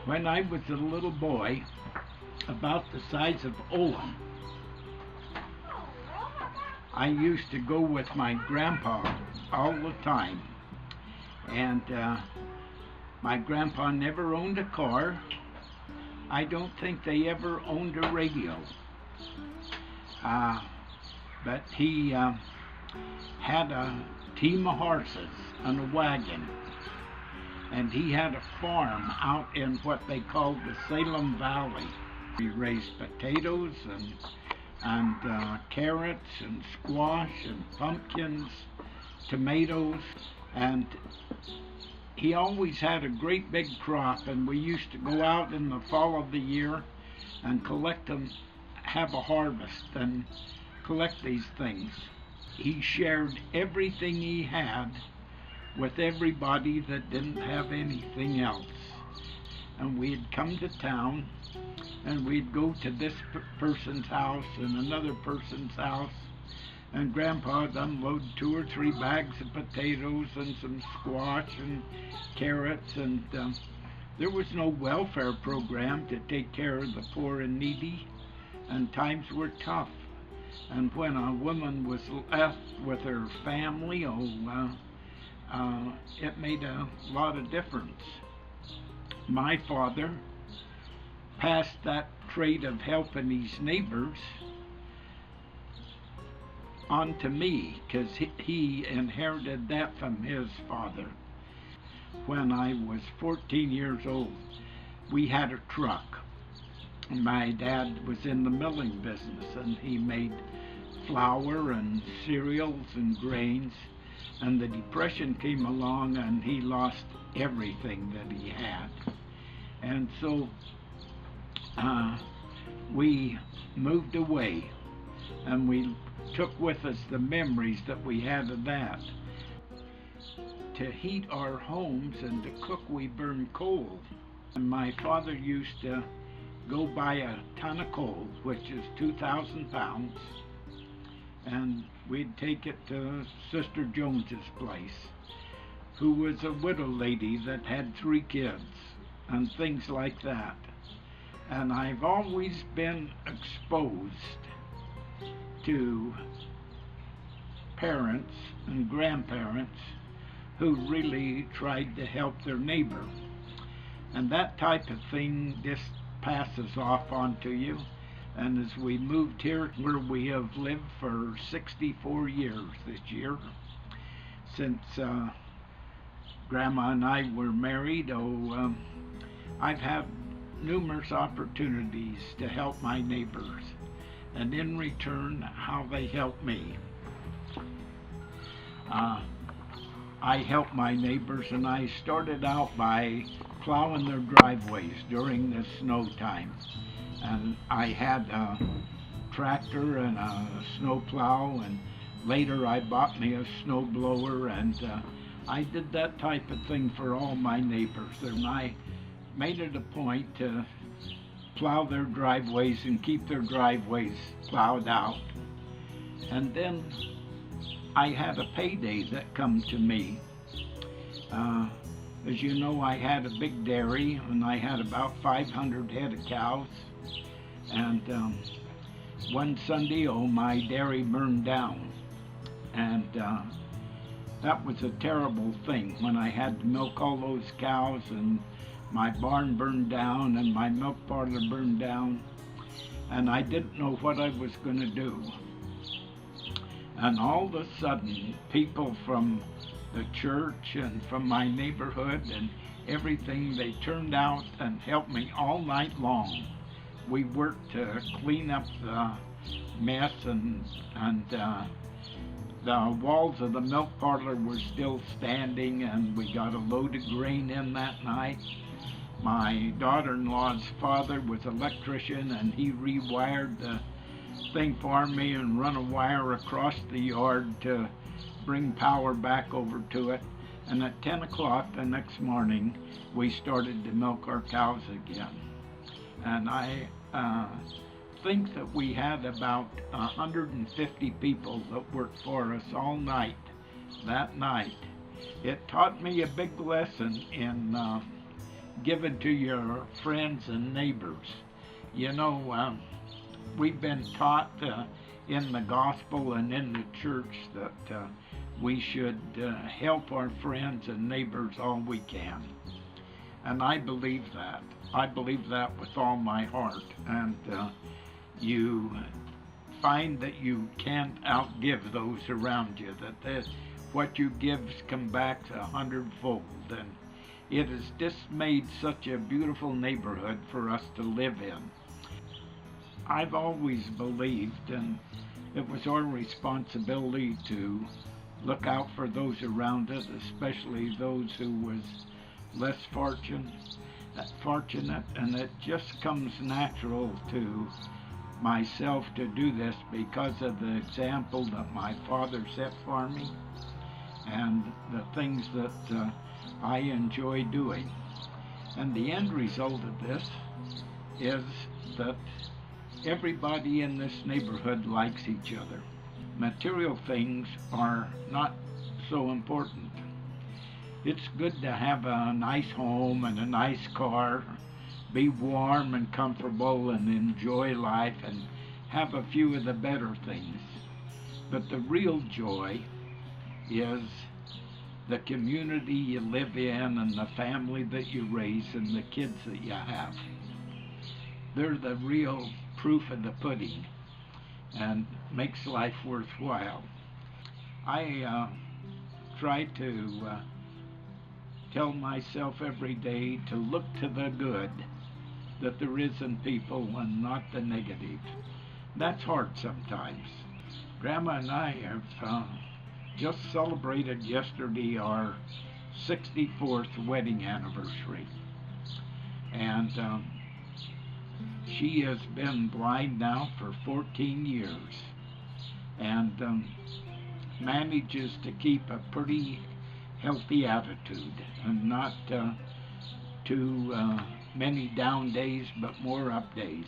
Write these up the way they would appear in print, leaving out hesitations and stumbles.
When I was a little boy, about the size of Owen, I used to go with my grandpa all the time. And my grandpa never owned a car. I don't think they ever owned a radio. But he had a team of horses and a wagon. And he had a farm out in what they called the Salem Valley. He raised potatoes and carrots and squash and pumpkins, tomatoes, and he always had a great big crop, and we used to go out in the fall of the year and collect them, have a harvest and collect these things. He shared everything he had with everybody that didn't have anything else. And we'd come to town and we'd go to this person's house and another person's house, and Grandpa'd unload 2 or 3 bags of potatoes and some squash and carrots, and there was no welfare program to take care of the poor and needy, and times were tough. And when a woman was left with her family, it made a lot of difference. My father passed that trait of helping his neighbors on to me, because he inherited that from his father. When I was 14 years old, we had a truck. My dad was in the milling business, and he made flour and cereals and grains, and the Depression came along and he lost everything that he had. And so we moved away, and we took with us the memories that we had of that. To heat our homes and to cook, we burned coal. And my father used to go buy a ton of coal, which is 2,000 pounds, and we'd take it to Sister Jones's place, who was a widow lady that had 3 kids and things like that. And I've always been exposed to parents and grandparents who really tried to help their neighbor. And that type of thing just passes off onto you. And as we moved here, where we have lived for 64 years this year, since Grandma and I were married, I've had numerous opportunities to help my neighbors, and in return, how they help me. I help my neighbors, and I started out by plowing their driveways during the snow time. And I had a tractor and a snow plow, and later I bought me a snow blower, and I did that type of thing for all my neighbors. And I made it a point to plow their driveways and keep their driveways plowed out. And then I had a payday that come to me. As you know, I had a big dairy, and I had about 500 head of cows. And one Sunday, my dairy burned down. And that was a terrible thing, when I had to milk all those cows, and my barn burned down and my milk parlor burned down, and I didn't know what I was going to do. And all of a sudden, people from the church and from my neighborhood and everything, they turned out and helped me all night long. We worked to clean up the mess, and the walls of the milk parlor were still standing, and we got a load of grain in that night. My daughter-in-law's father was an electrician, and he rewired the thing for me and run a wire across the yard to bring power back over to it. And at 10 o'clock the next morning, we started to milk our cows again. And I think that we had about 150 people that worked for us all night that night. It taught me a big lesson in give it to your friends and neighbors. You know, we've been taught in the gospel and in the church that we should help our friends and neighbors all we can. And I believe that. I believe that with all my heart. And you find that you can't outgive those around you, that what you give come back a hundredfold. And it has just made such a beautiful neighborhood for us to live in. I've always believed, and it was our responsibility to look out for those around us, especially those who was less fortunate, and it just comes natural to myself to do this because of the example that my father set for me and the things that I enjoy doing. And the end result of this is that everybody in this neighborhood likes each other. Material things are not so important. It's good to have a nice home and a nice car, be warm and comfortable and enjoy life and have a few of the better things. But the real joy is the community you live in and the family that you raise and the kids that you have. They're the real proof of the pudding and makes life worthwhile. I try to tell myself every day to look to the good that there is in people and not the negative. That's hard sometimes. Grandma and I have just celebrated yesterday our 64th wedding anniversary. And she has been blind now for 14 years and manages to keep a pretty healthy attitude and not too many down days but more up days.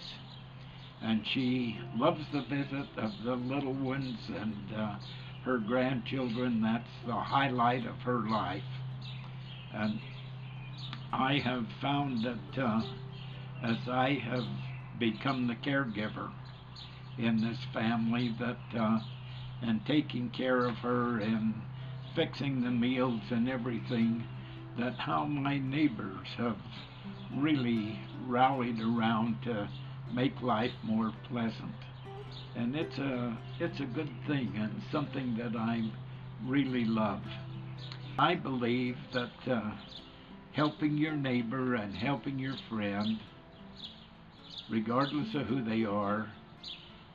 And she loves the visit of the little ones and her grandchildren. That's the highlight of her life. And I have found that as I have become the caregiver in this family, that and taking care of her and fixing the meals and everything, that how my neighbors have really rallied around to make life more pleasant. And it's a good thing and something that I really love. I believe that helping your neighbor and helping your friend, regardless of who they are,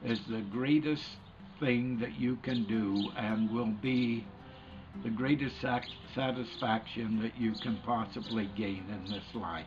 is the greatest thing that you can do and will be the greatest satisfaction that you can possibly gain in this life.